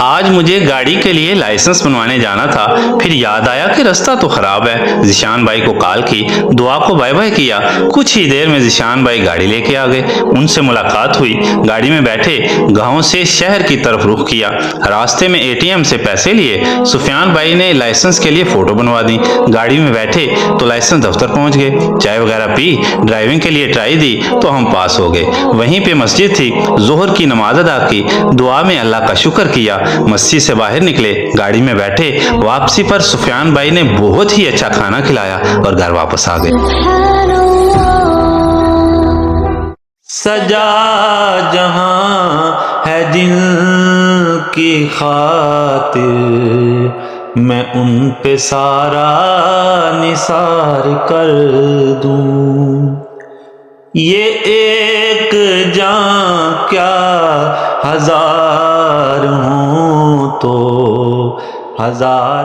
آج مجھے گاڑی کے لیے لائسنس بنوانے جانا تھا، پھر یاد آیا کہ راستہ تو خراب ہے۔ ذیشان بھائی کو کال کی، دعا کو بائے بائے کیا۔ کچھ ہی دیر میں ذیشان بھائی گاڑی لے کے آ گئے۔ ان سے ملاقات ہوئی، گاڑی میں بیٹھے گاؤں سے شہر کی طرف رخ کیا۔ راستے میں ATM سے پیسے لیے۔ سفیان بھائی نے لائسنس کے لیے فوٹو بنوا دی۔ گاڑی میں بیٹھے تو لائسنس دفتر پہنچ گئے، چائے وغیرہ پی، ڈرائیونگ کے لیے ٹرائی دی تو ہم پاس ہو گئے۔ وہیں پہ مسجد تھی، ظہر کی نماز ادا کی، دعا میں اللہ کا شکر کیا، مسجد سے باہر نکلے، گاڑی میں بیٹھے۔ واپسی پر سفیان بھائی نے بہت ہی اچھا کھانا کھلایا اور گھر واپس آ گئے۔ سجا جہاں ہے دل کی خاطر، میں ان پہ سارا نثار کر دوں۔ یہ ایک جاں کیا ہزار ہوں تو ہزار